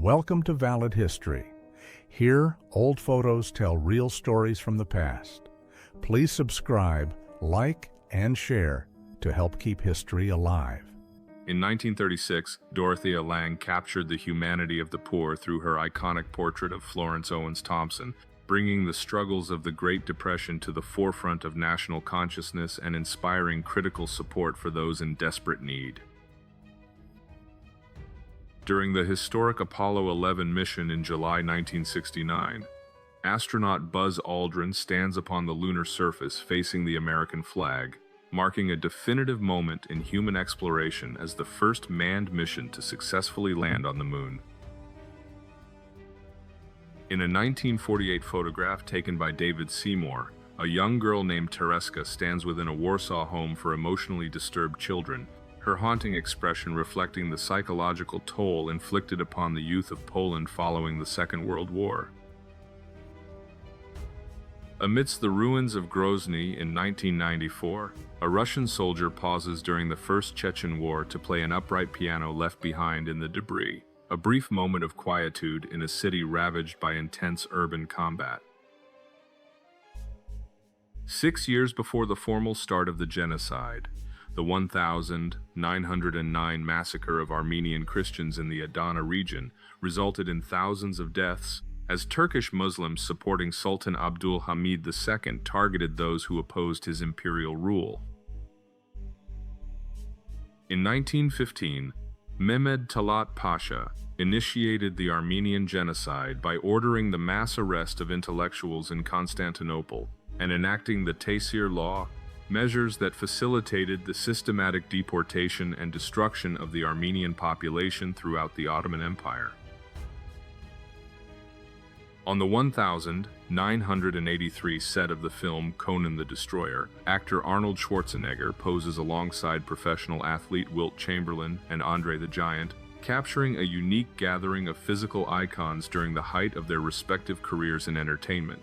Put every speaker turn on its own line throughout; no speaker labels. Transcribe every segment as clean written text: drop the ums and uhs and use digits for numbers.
Welcome to Valid History. Here, old photos tell real stories from the past. Please subscribe, like, and share to help keep history alive.
In 1936, Dorothea Lange captured the humanity of the poor through her iconic portrait of Florence Owens Thompson, bringing the struggles of the Great Depression to the forefront of national consciousness and inspiring critical support for those in desperate need. During the historic Apollo 11 mission in July 1969, astronaut Buzz Aldrin stands upon the lunar surface facing the American flag, marking a definitive moment in human exploration as the first manned mission to successfully land on the moon. In a 1948 photograph taken by David Seymour, a young girl named Tereska stands within a Warsaw home for emotionally disturbed children, her haunting expression reflecting the psychological toll inflicted upon the youth of Poland following the Second World War. Amidst the ruins of Grozny in 1994, a Russian soldier pauses during the First Chechen War to play an upright piano left behind in the debris, a brief moment of quietude in a city ravaged by intense urban combat. 6 years before the formal start of the genocide, the 1909 massacre of Armenian Christians in the Adana region resulted in thousands of deaths, as Turkish Muslims supporting Sultan Abdul Hamid II targeted those who opposed his imperial rule. In 1915, Mehmed Talat Pasha initiated the Armenian genocide by ordering the mass arrest of intellectuals in Constantinople and enacting the Taysir Law, measures that facilitated the systematic deportation and destruction of the Armenian population throughout the Ottoman Empire. On the 1983 set of the film Conan the Destroyer, actor Arnold Schwarzenegger poses alongside professional athlete Wilt Chamberlain and Andre the Giant, capturing a unique gathering of physical icons during the height of their respective careers in entertainment.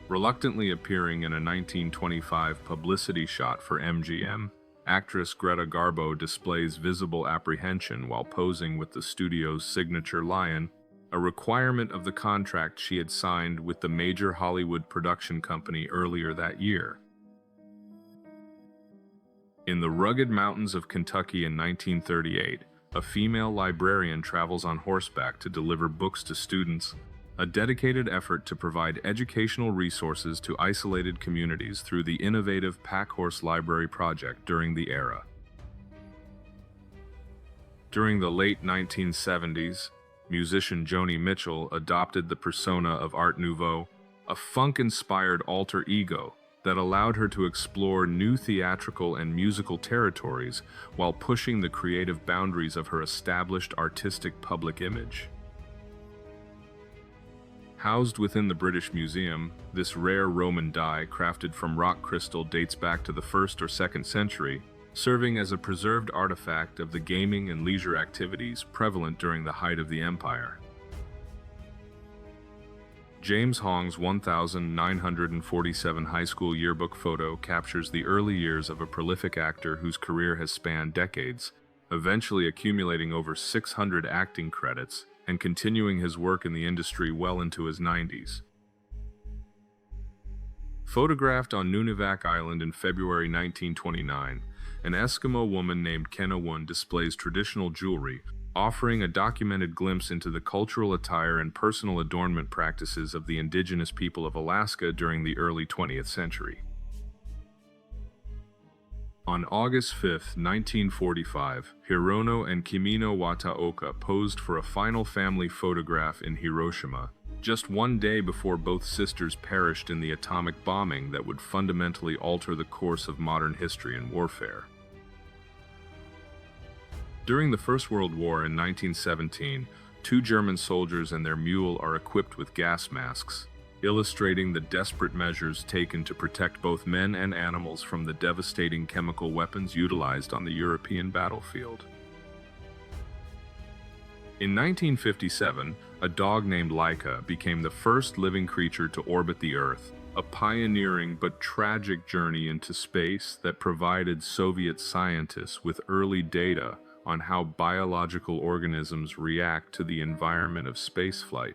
Reluctantly appearing in a 1925 publicity shot for MGM, actress Greta Garbo displays visible apprehension while posing with the studio's signature lion, a requirement of the contract she had signed with the major Hollywood production company earlier that year. In the rugged mountains of Kentucky in 1938, a female librarian travels on horseback to deliver books to students, a dedicated effort to provide educational resources to isolated communities through the innovative Packhorse Library project during the era. During the late 1970s, musician Joni Mitchell adopted the persona of Art Nouveau, a funk-inspired alter ego that allowed her to explore new theatrical and musical territories while pushing the creative boundaries of her established artistic public image. Housed within the British Museum, this rare Roman die crafted from rock crystal dates back to the 1st or 2nd century, serving as a preserved artifact of the gaming and leisure activities prevalent during the height of the empire. James Hong's 1947 high school yearbook photo captures the early years of a prolific actor whose career has spanned decades, eventually accumulating over 600 acting credits and continuing his work in the industry well into his 90s. Photographed on Nunivak Island in February 1929, an Eskimo woman named Kenawun displays traditional jewelry, offering a documented glimpse into the cultural attire and personal adornment practices of the indigenous people of Alaska during the early 20th century. On August 5, 1945, Hirono and Kimino Wataoka posed for a final family photograph in Hiroshima, just one day before both sisters perished in the atomic bombing that would fundamentally alter the course of modern history and warfare. During the First World War in 1917, 2 German soldiers and their mule are equipped with gas masks, illustrating the desperate measures taken to protect both men and animals from the devastating chemical weapons utilized on the European battlefield. In 1957, a dog named Laika became the first living creature to orbit the Earth, a pioneering but tragic journey into space that provided Soviet scientists with early data on how biological organisms react to the environment of spaceflight.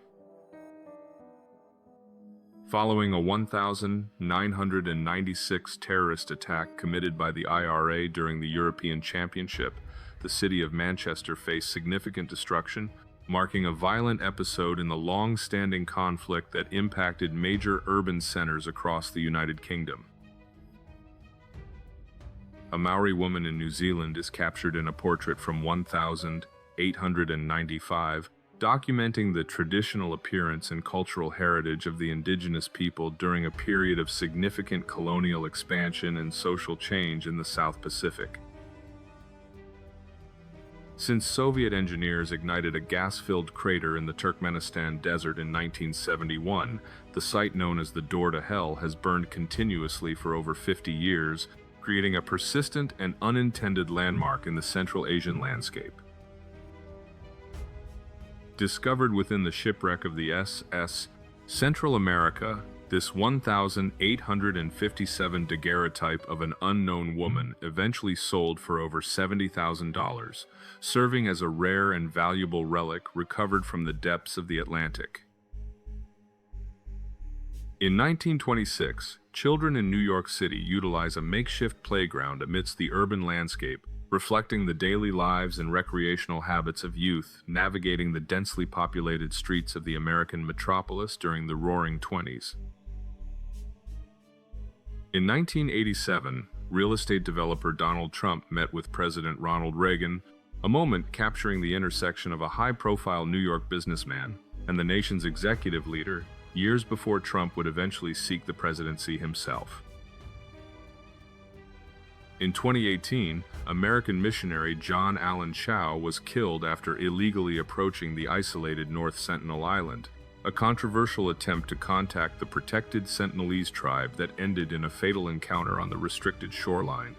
Following a 1,996 terrorist attack committed by the IRA during the European Championship, the city of Manchester faced significant destruction, marking a violent episode in the long-standing conflict that impacted major urban centers across the United Kingdom. A Maori woman in New Zealand is captured in a portrait from 1895, documenting the traditional appearance and cultural heritage of the indigenous people during a period of significant colonial expansion and social change in the South Pacific. Since Soviet engineers ignited a gas-filled crater in the Turkmenistan desert in 1971, the site known as the Door to Hell has burned continuously for over 50 years, creating a persistent and unintended landmark in the Central Asian landscape. Discovered within the shipwreck of the SS Central America, this 1,857 daguerreotype of an unknown woman eventually sold for over $70,000, serving as a rare and valuable relic recovered from the depths of the Atlantic. In 1926, children in New York City utilize a makeshift playground amidst the urban landscape, reflecting the daily lives and recreational habits of youth navigating the densely populated streets of the American metropolis during the Roaring Twenties. In 1987, real estate developer Donald Trump met with President Ronald Reagan, a moment capturing the intersection of a high-profile New York businessman and the nation's executive leader, years before Trump would eventually seek the presidency himself. In 2018, American missionary John Allen Chau was killed after illegally approaching the isolated North Sentinel Island, a controversial attempt to contact the protected Sentinelese tribe that ended in a fatal encounter on the restricted shoreline.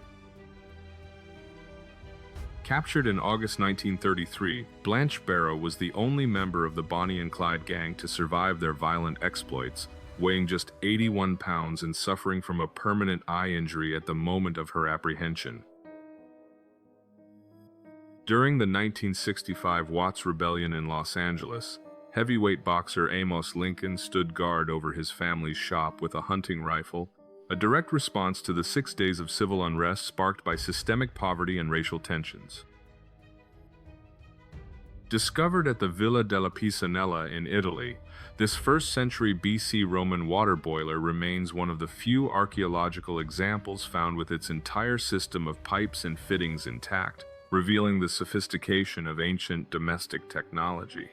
Captured in August 1933, Blanche Barrow was the only member of the Bonnie and Clyde gang to survive their violent exploits, weighing just 81 pounds and suffering from a permanent eye injury at the moment of her apprehension. During the 1965 Watts Rebellion in Los Angeles, heavyweight boxer Amos Lincoln stood guard over his family's shop with a hunting rifle, a direct response to the 6 days of civil unrest sparked by systemic poverty and racial tensions. Discovered at the Villa della Pisanella in Italy, this 1st century BC Roman water boiler remains one of the few archaeological examples found with its entire system of pipes and fittings intact, revealing the sophistication of ancient domestic technology.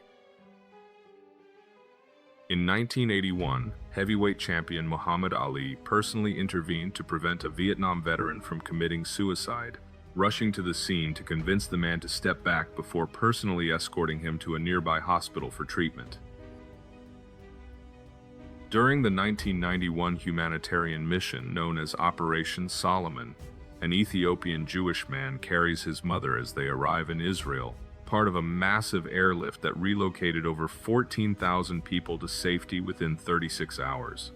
In 1981, heavyweight champion Muhammad Ali personally intervened to prevent a Vietnam veteran from committing suicide, rushing to the scene to convince the man to step back before personally escorting him to a nearby hospital for treatment. During the 1991 humanitarian mission known as Operation Solomon, an Ethiopian Jewish man carries his mother as they arrive in Israel, part of a massive airlift that relocated over 14,000 people to safety within 36 hours.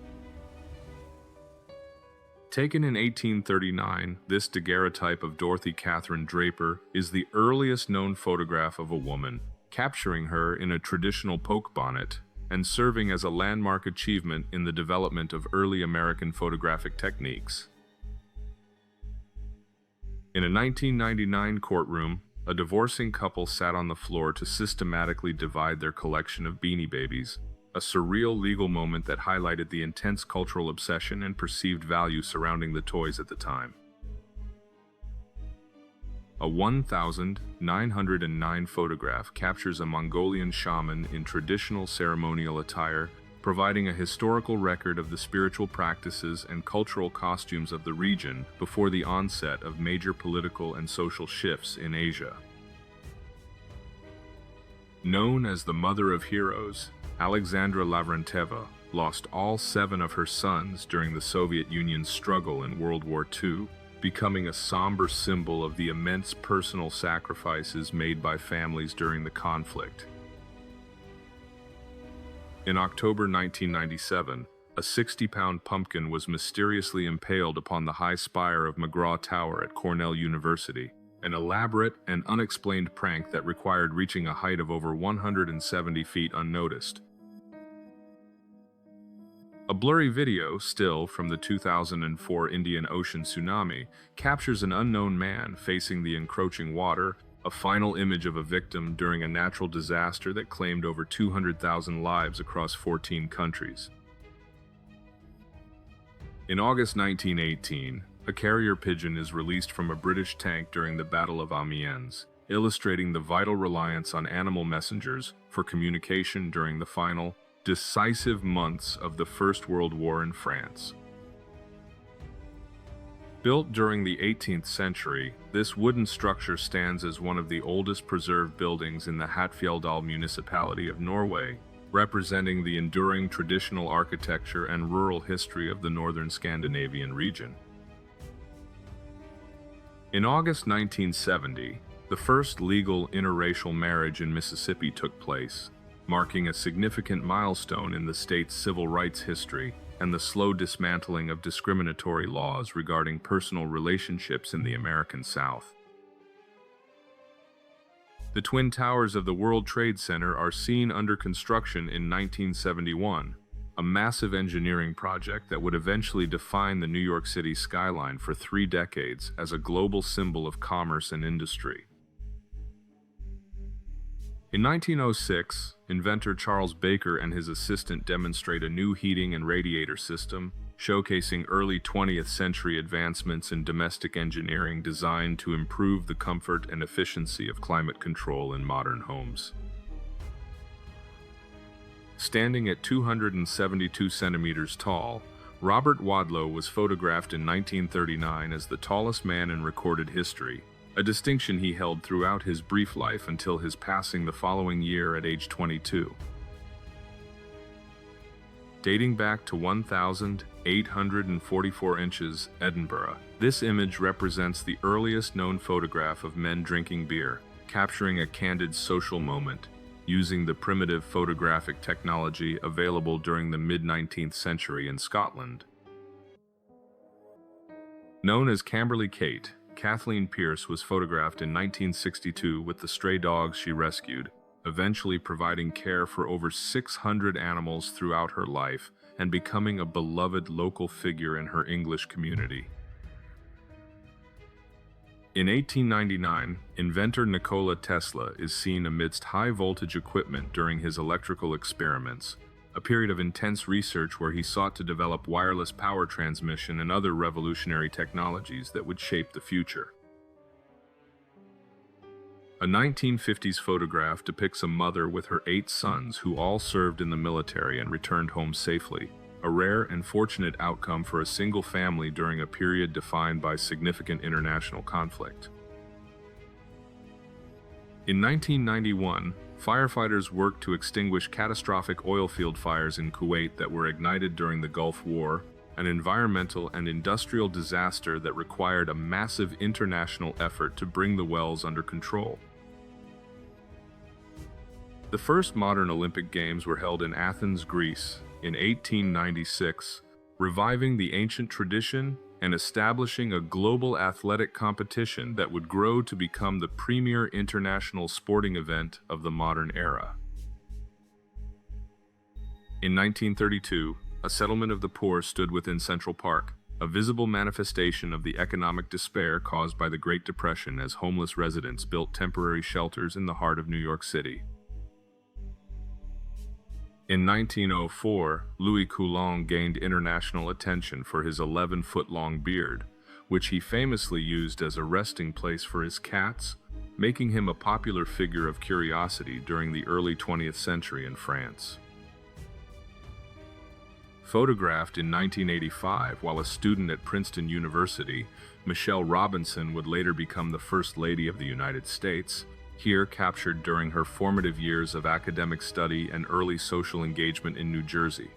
Taken in 1839, this daguerreotype of Dorothy Catherine Draper is the earliest known photograph of a woman, capturing her in a traditional poke bonnet and serving as a landmark achievement in the development of early American photographic techniques. In a 1999 courtroom, a divorcing couple sat on the floor to systematically divide their collection of Beanie Babies, a surreal legal moment that highlighted the intense cultural obsession and perceived value surrounding the toys at the time. A 1,909 photograph captures a Mongolian shaman in traditional ceremonial attire, providing a historical record of the spiritual practices and cultural costumes of the region before the onset of major political and social shifts in Asia. Known as the Mother of Heroes, Alexandra Lavrenteva lost all 7 of her sons during the Soviet Union's struggle in World War II, becoming a somber symbol of the immense personal sacrifices made by families during the conflict. In October 1997, a 60-pound pumpkin was mysteriously impaled upon the high spire of McGraw Tower at Cornell University, an elaborate and unexplained prank that required reaching a height of over 170 feet unnoticed. A blurry video, still from the 2004 Indian Ocean tsunami, captures an unknown man facing the encroaching water, a final image of a victim during a natural disaster that claimed over 200,000 lives across 14 countries. In August 1918, a carrier pigeon is released from a British tank during the Battle of Amiens, illustrating the vital reliance on animal messengers for communication during the final, decisive months of the First World War in France. Built during the 18th century, this wooden structure stands as one of the oldest preserved buildings in the Hattfjelldal municipality of Norway, representing the enduring traditional architecture and rural history of the northern Scandinavian region. In August 1970, the first legal interracial marriage in Mississippi took place, marking a significant milestone in the state's civil rights history and the slow dismantling of discriminatory laws regarding personal relationships in the American South. The Twin Towers of the World Trade Center are seen under construction in 1971, a massive engineering project that would eventually define the New York City skyline for 3 decades as a global symbol of commerce and industry. In 1906, inventor Charles Baker and his assistant demonstrate a new heating and radiator system, showcasing early 20th century advancements in domestic engineering designed to improve the comfort and efficiency of climate control in modern homes. Standing at 272 centimeters tall, Robert Wadlow was photographed in 1939 as the tallest man in recorded history, a distinction he held throughout his brief life until his passing the following year at age 22. Dating back to 1,844 inches, Edinburgh, this image represents the earliest known photograph of men drinking beer, capturing a candid social moment, using the primitive photographic technology available during the mid-19th century in Scotland. Known as Camberley Kate, Kathleen Pierce was photographed in 1962 with the stray dogs she rescued, eventually providing care for over 600 animals throughout her life and becoming a beloved local figure in her English community. In 1899, inventor Nikola Tesla is seen amidst high-voltage equipment during his electrical experiments, a period of intense research where he sought to develop wireless power transmission and other revolutionary technologies that would shape the future. A 1950s photograph depicts a mother with her 8 sons who all served in the military and returned home safely, a rare and fortunate outcome for a single family during a period defined by significant international conflict. In 1991, firefighters worked to extinguish catastrophic oil field fires in Kuwait that were ignited during the Gulf War, an environmental and industrial disaster that required a massive international effort to bring the wells under control. The first modern Olympic Games were held in Athens, Greece, in 1896, reviving the ancient tradition and establishing a global athletic competition that would grow to become the premier international sporting event of the modern era. In 1932, a settlement of the poor stood within Central Park, a visible manifestation of the economic despair caused by the Great Depression as homeless residents built temporary shelters in the heart of New York City. In 1904, Louis Coulon gained international attention for his 11-foot-long beard, which he famously used as a resting place for his cats, making him a popular figure of curiosity during the early 20th century in France. Photographed in 1985 while a student at Princeton University, Michelle Robinson would later become the First Lady of the United States, here captured during her formative years of academic study and early social engagement in New Jersey.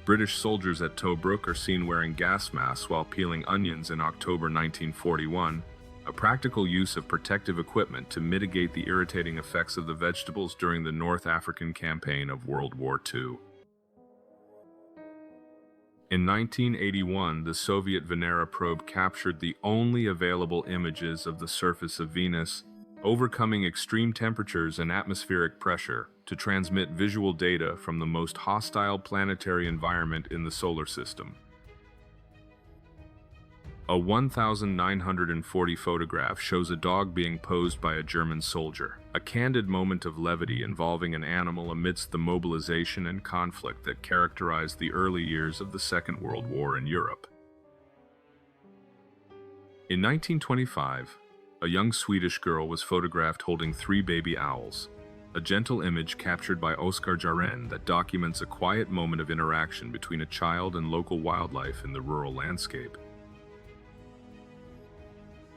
British soldiers at Tobruk are seen wearing gas masks while peeling onions in October 1941, a practical use of protective equipment to mitigate the irritating effects of the vegetables during the North African campaign of World War II. In 1981, the Soviet Venera probe captured the only available images of the surface of Venus, overcoming extreme temperatures and atmospheric pressure to transmit visual data from the most hostile planetary environment in the solar system. A 1,940 photograph shows a dog being posed by a German soldier, a candid moment of levity involving an animal amidst the mobilization and conflict that characterized the early years of the Second World War in Europe. In 1925, a young Swedish girl was photographed holding 3 baby owls, a gentle image captured by Oskar Jaren that documents a quiet moment of interaction between a child and local wildlife in the rural landscape.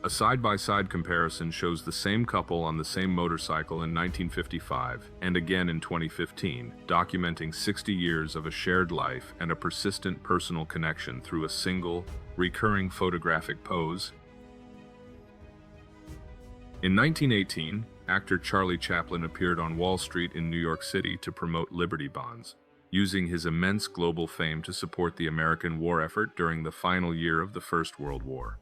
A side-by-side comparison shows the same couple on the same motorcycle in 1955 and again in 2015, documenting 60 years of a shared life and a persistent personal connection through a single, recurring photographic pose. In 1918, actor Charlie Chaplin appeared on Wall Street in New York City to promote Liberty bonds, using his immense global fame to support the American war effort during the final year of the First World War.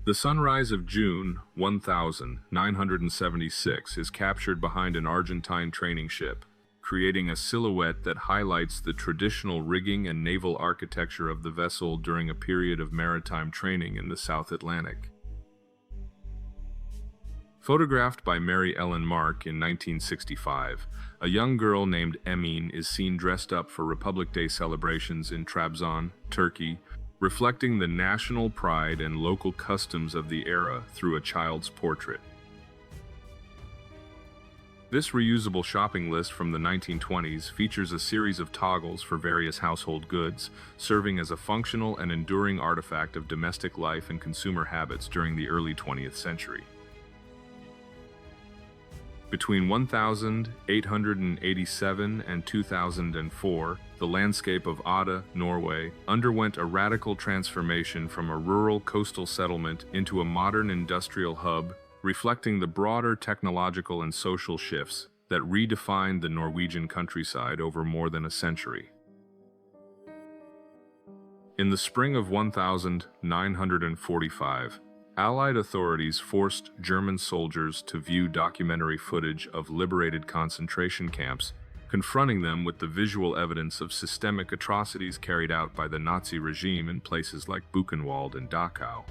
The sunrise of June 1976 is captured behind an Argentine training ship, creating a silhouette that highlights the traditional rigging and naval architecture of the vessel during a period of maritime training in the South Atlantic. Photographed by Mary Ellen Mark in 1965, a young girl named Emin is seen dressed up for Republic Day celebrations in Trabzon, Turkey, reflecting the national pride and local customs of the era through a child's portrait. This reusable shopping list from the 1920s features a series of toggles for various household goods, serving as a functional and enduring artifact of domestic life and consumer habits during the early 20th century. Between 1887 and 2004, the landscape of Ada, Norway, underwent a radical transformation from a rural coastal settlement into a modern industrial hub, reflecting the broader technological and social shifts that redefined the Norwegian countryside over more than a century. In the spring of 1945, Allied authorities forced German soldiers to view documentary footage of liberated concentration camps, confronting them with the visual evidence of systemic atrocities carried out by the Nazi regime in places like Buchenwald and Dachau.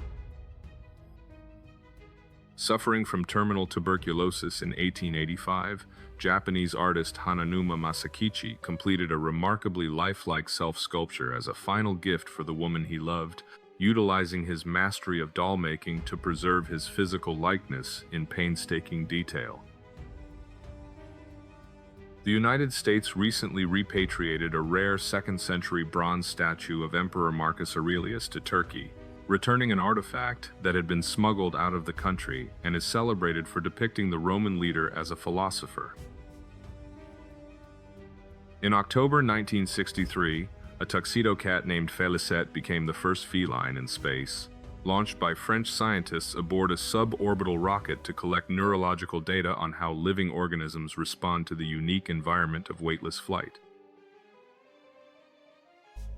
Suffering from terminal tuberculosis in 1885, Japanese artist Hananuma Masakichi completed a remarkably lifelike self-sculpture as a final gift for the woman he loved, utilizing his mastery of doll making to preserve his physical likeness in painstaking detail. The United States recently repatriated a rare 2nd century bronze statue of Emperor Marcus Aurelius to Turkey, returning an artifact that had been smuggled out of the country and is celebrated for depicting the Roman leader as a philosopher. In October 1963, a tuxedo cat named Félicette became the first feline in space, launched by French scientists aboard a suborbital rocket to collect neurological data on how living organisms respond to the unique environment of weightless flight.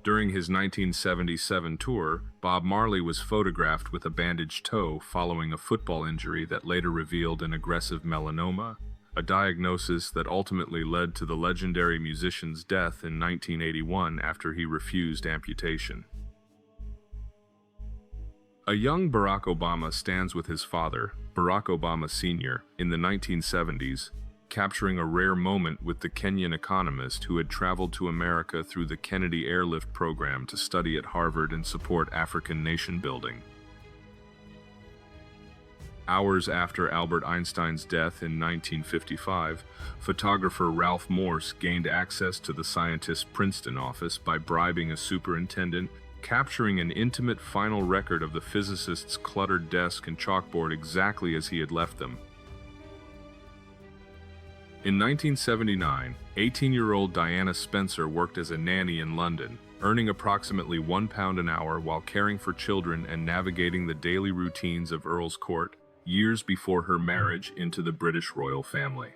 During his 1977 tour, Bob Marley was photographed with a bandaged toe following a football injury that later revealed an aggressive melanoma, a diagnosis that ultimately led to the legendary musician's death in 1981 after he refused amputation. A young Barack Obama stands with his father, Barack Obama Sr., in the 1970s, capturing a rare moment with the Kenyan economist who had traveled to America through the Kennedy Airlift program to study at Harvard and support African nation building. Hours after Albert Einstein's death in 1955, photographer Ralph Morse gained access to the scientist's Princeton office by bribing a superintendent, capturing an intimate final record of the physicist's cluttered desk and chalkboard exactly as he had left them. In 1979, 18-year-old Diana Spencer worked as a nanny in London, earning approximately £1 an hour while caring for children and navigating the daily routines of Earl's Court, years before her marriage into the British royal family.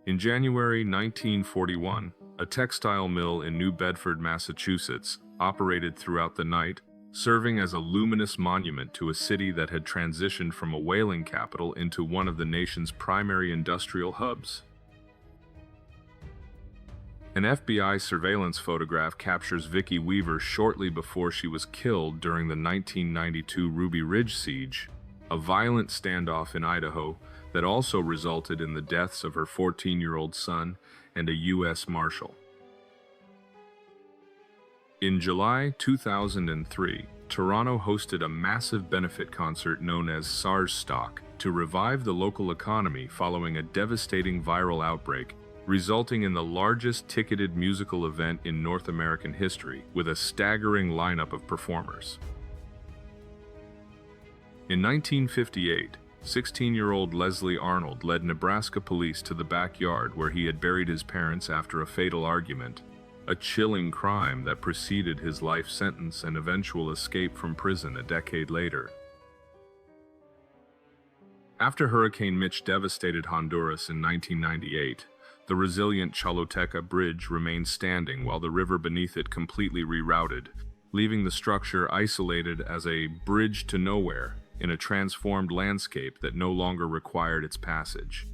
In January 1941, a textile mill in New Bedford, Massachusetts, operated throughout the night, serving as a luminous monument to a city that had transitioned from a whaling capital into one of the nation's primary industrial hubs. An FBI surveillance photograph captures Vicki Weaver shortly before she was killed during the 1992 Ruby Ridge siege, a violent standoff in Idaho that also resulted in the deaths of her 14-year-old son and a U.S. Marshal. In July 2003, Toronto hosted a massive benefit concert known as SARS Stock to revive the local economy following a devastating viral outbreak, resulting in the largest ticketed musical event in North American history, with a staggering lineup of performers. In 1958, 16-year-old Leslie Arnold led Nebraska police to the backyard where he had buried his parents after a fatal argument, a chilling crime that preceded his life sentence and eventual escape from prison a decade later. After Hurricane Mitch devastated Honduras in 1998, the resilient Choluteca Bridge remained standing while the river beneath it completely rerouted, leaving the structure isolated as a bridge to nowhere in a transformed landscape that no longer required its passage.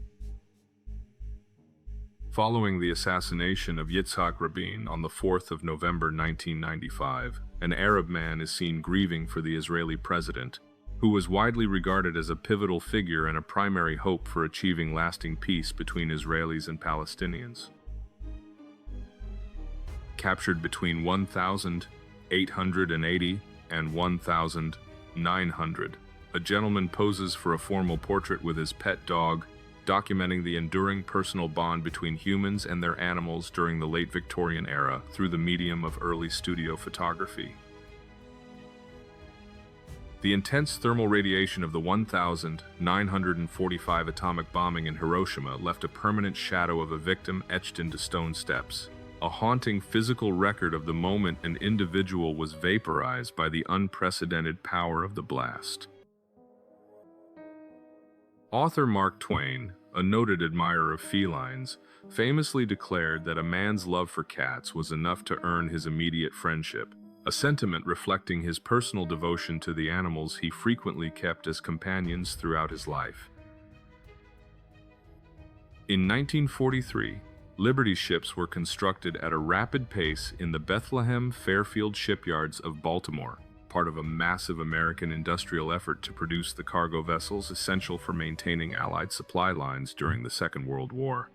Following the assassination of Yitzhak Rabin on the 4th of November 1995, an Arab man is seen grieving for the Israeli president, who was widely regarded as a pivotal figure and a primary hope for achieving lasting peace between Israelis and Palestinians. Captured between 1,880 and 1,900, a gentleman poses for a formal portrait with his pet dog, documenting the enduring personal bond between humans and their animals during the late Victorian era through the medium of early studio photography. The intense thermal radiation of the 1,945 atomic bombing in Hiroshima left a permanent shadow of a victim etched into stone steps, a haunting physical record of the moment an individual was vaporized by the unprecedented power of the blast. Author Mark Twain, a noted admirer of felines, famously declared that a man's love for cats was enough to earn his immediate friendship, a sentiment reflecting his personal devotion to the animals he frequently kept as companions throughout his life. In 1943, Liberty ships were constructed at a rapid pace in the Bethlehem Fairfield shipyards of Baltimore, part of a massive American industrial effort to produce the cargo vessels essential for maintaining Allied supply lines during the Second World War.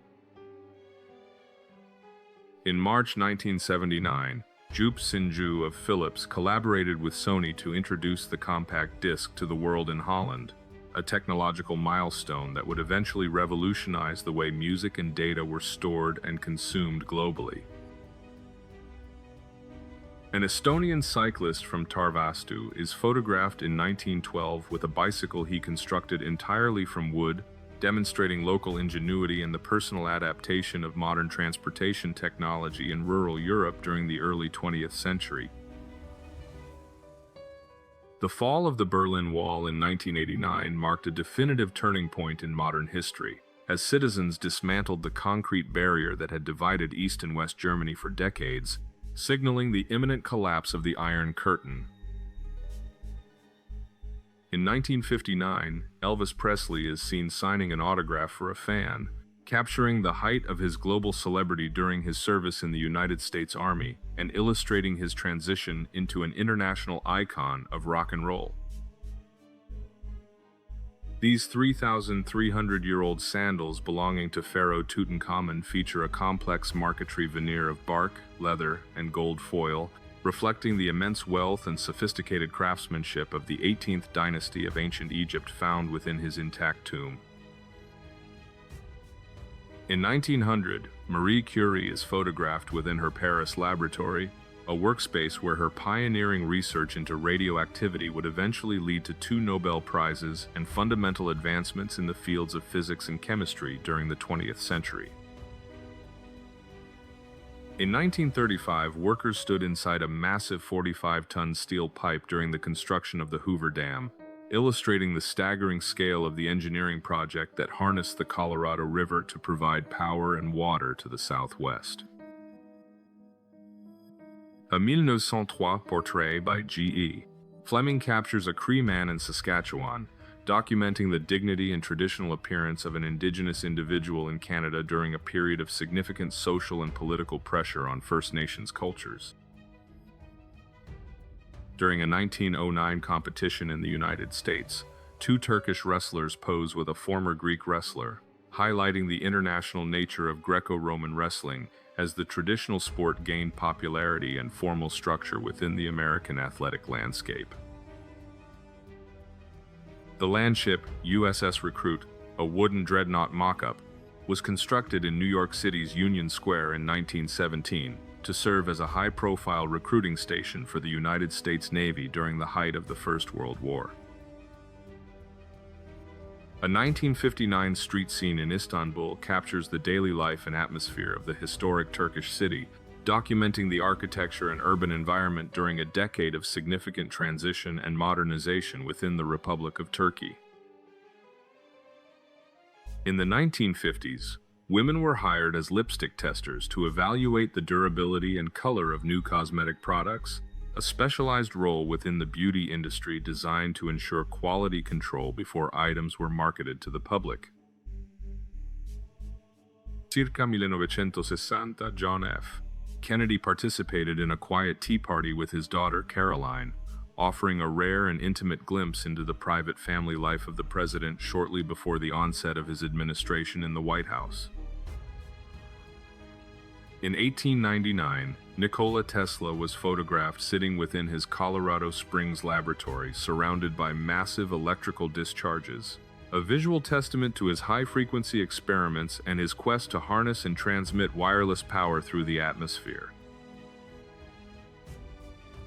In March 1979, Joop Sinju of Philips collaborated with Sony to introduce the compact disc to the world in Holland, a technological milestone that would eventually revolutionize the way music and data were stored and consumed globally. An Estonian cyclist from Tarvastu is photographed in 1912 with a bicycle he constructed entirely from wood, demonstrating local ingenuity and the personal adaptation of modern transportation technology in rural Europe during the early 20th century. The fall of the Berlin Wall in 1989 marked a definitive turning point in modern history, as citizens dismantled the concrete barrier that had divided East and West Germany for decades, signaling the imminent collapse of the Iron Curtain. In 1959, Elvis Presley is seen signing an autograph for a fan, capturing the height of his global celebrity during his service in the United States Army and illustrating his transition into an international icon of rock and roll. These 3,300-year-old sandals belonging to Pharaoh Tutankhamun feature a complex marquetry veneer of bark, leather, and gold foil, reflecting the immense wealth and sophisticated craftsmanship of the 18th dynasty of ancient Egypt found within his intact tomb. In 1900, Marie Curie is photographed within her Paris laboratory, a workspace where her pioneering research into radioactivity would eventually lead to 2 Nobel Prizes and fundamental advancements in the fields of physics and chemistry during the 20th century. In 1935, workers stood inside a massive 45-ton steel pipe during the construction of the Hoover Dam, illustrating the staggering scale of the engineering project that harnessed the Colorado River to provide power and water to the Southwest. A 1903 portrait by G.E. Fleming captures a Cree man in Saskatchewan, documenting the dignity and traditional appearance of an Indigenous individual in Canada during a period of significant social and political pressure on First Nations cultures. During a 1909 competition in the United States, two Turkish wrestlers pose with a former Greek wrestler, highlighting the international nature of Greco-Roman wrestling as the traditional sport gained popularity and formal structure within the American athletic landscape. The landship USS Recruit, a wooden dreadnought mock-up, was constructed in New York City's Union Square in 1917 to serve as a high-profile recruiting station for the United States Navy during the height of the First World War. A 1959 street scene in Istanbul captures the daily life and atmosphere of the historic Turkish city, documenting the architecture and urban environment during a decade of significant transition and modernization within the Republic of Turkey. In the 1950s, women were hired as lipstick testers to evaluate the durability and color of new cosmetic products, a specialized role within the beauty industry designed to ensure quality control before items were marketed to the public. Circa 1960, John F. Kennedy participated in a quiet tea party with his daughter Caroline, offering a rare and intimate glimpse into the private family life of the president shortly before the onset of his administration in the White House. In 1899, Nikola Tesla was photographed sitting within his Colorado Springs laboratory surrounded by massive electrical discharges, a visual testament to his high-frequency experiments and his quest to harness and transmit wireless power through the atmosphere.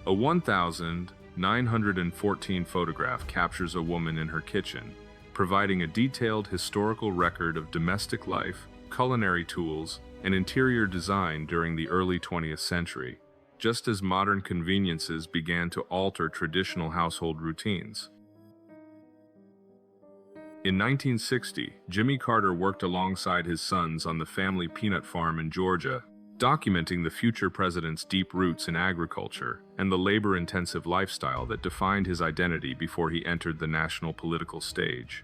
A 1914 photograph captures a woman in her kitchen, providing a detailed historical record of domestic life, culinary tools, and interior design during the early 20th century, just as modern conveniences began to alter traditional household routines. In 1960, Jimmy Carter worked alongside his sons on the family peanut farm in Georgia, documenting the future president's deep roots in agriculture and the labor-intensive lifestyle that defined his identity before he entered the national political stage.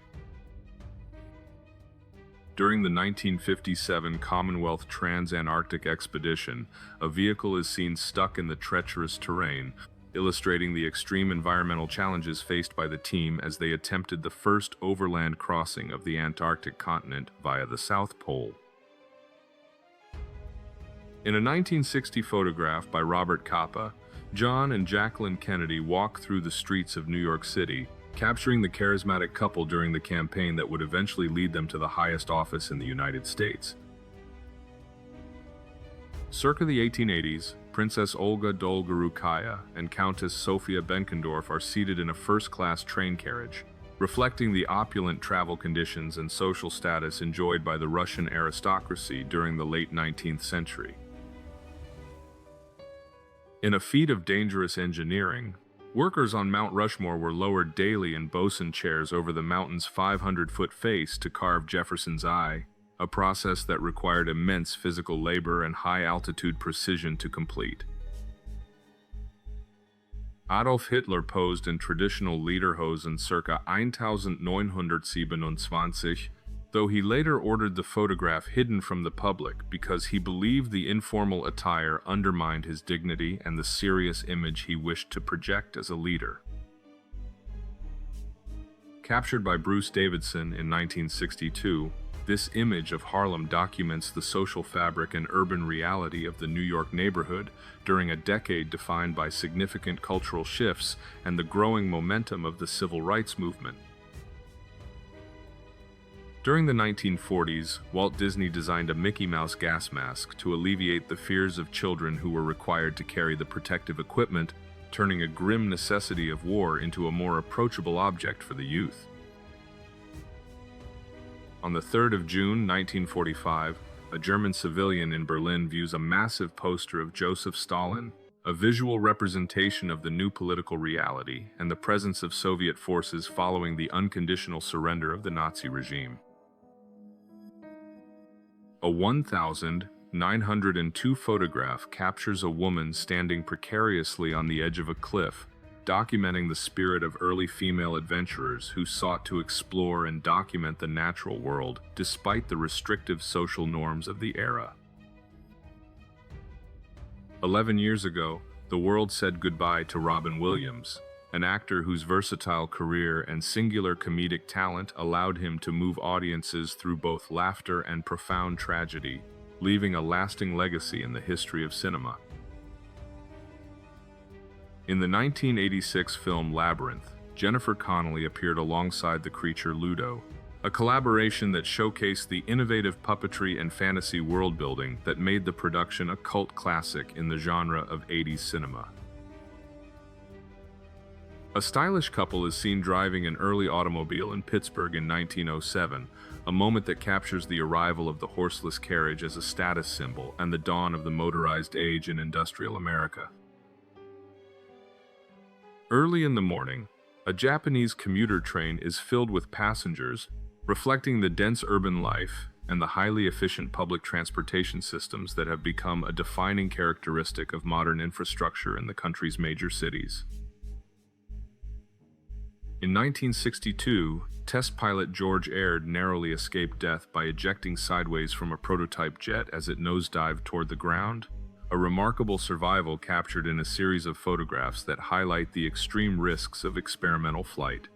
During the 1957 Commonwealth Trans-Antarctic Expedition, a vehicle is seen stuck in the treacherous terrain, illustrating the extreme environmental challenges faced by the team as they attempted the first overland crossing of the Antarctic continent via the South Pole. In a 1960 photograph by Robert Capa, John and Jacqueline Kennedy walk through the streets of New York City, capturing the charismatic couple during the campaign that would eventually lead them to the highest office in the United States. Circa the 1880s, Princess Olga Dolgorukaya and Countess Sofia Benkendorf are seated in a first-class train carriage, reflecting the opulent travel conditions and social status enjoyed by the Russian aristocracy during the late 19th century. In a feat of dangerous engineering, workers on Mount Rushmore were lowered daily in bosun chairs over the mountain's 500-foot face to carve Jefferson's eye, a process that required immense physical labor and high-altitude precision to complete. Adolf Hitler posed in traditional lederhosen circa 1927, though he later ordered the photograph hidden from the public because he believed the informal attire undermined his dignity and the serious image he wished to project as a leader. Captured by Bruce Davidson in 1962, this image of Harlem documents the social fabric and urban reality of the New York neighborhood during a decade defined by significant cultural shifts and the growing momentum of the civil rights movement. During the 1940s, Walt Disney designed a Mickey Mouse gas mask to alleviate the fears of children who were required to carry the protective equipment, turning a grim necessity of war into a more approachable object for the youth. On the 3rd of June 1945, a German civilian in Berlin views a massive poster of Joseph Stalin, a visual representation of the new political reality and the presence of Soviet forces following the unconditional surrender of the Nazi regime. A 902 photograph captures a woman standing precariously on the edge of a cliff, documenting the spirit of early female adventurers who sought to explore and document the natural world despite the restrictive social norms of the era. 11 years ago, the world said goodbye to Robin Williams, an actor whose versatile career and singular comedic talent allowed him to move audiences through both laughter and profound tragedy, leaving a lasting legacy in the history of cinema. In the 1986 film Labyrinth, Jennifer Connelly appeared alongside the creature Ludo, a collaboration that showcased the innovative puppetry and fantasy world-building that made the production a cult classic in the genre of 80s cinema. A stylish couple is seen driving an early automobile in Pittsburgh in 1907, a moment that captures the arrival of the horseless carriage as a status symbol and the dawn of the motorized age in industrial America. Early in the morning, a Japanese commuter train is filled with passengers, reflecting the dense urban life and the highly efficient public transportation systems that have become a defining characteristic of modern infrastructure in the country's major cities. In 1962, test pilot George Aird narrowly escaped death by ejecting sideways from a prototype jet as it nosedived toward the ground, a remarkable survival captured in a series of photographs that highlight the extreme risks of experimental flight.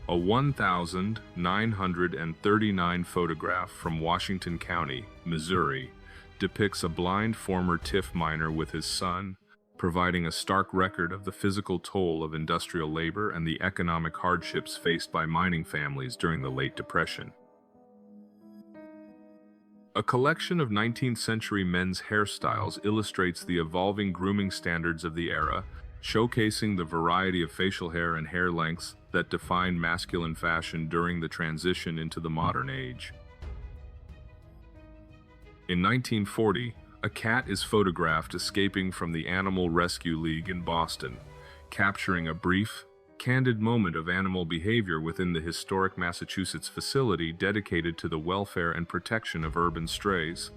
A 1,939 photograph from Washington County, Missouri, depicts a blind former TIF miner with his son, providing a stark record of the physical toll of industrial labor and the economic hardships faced by mining families during the late Depression. A collection of 19th century men's hairstyles illustrates the evolving grooming standards of the era, showcasing the variety of facial hair and hair lengths that defined masculine fashion during the transition into the modern age. In 1940, a cat is photographed escaping from the Animal Rescue League in Boston, capturing a brief, candid moment of animal behavior within the historic Massachusetts facility dedicated to the welfare and protection of urban strays.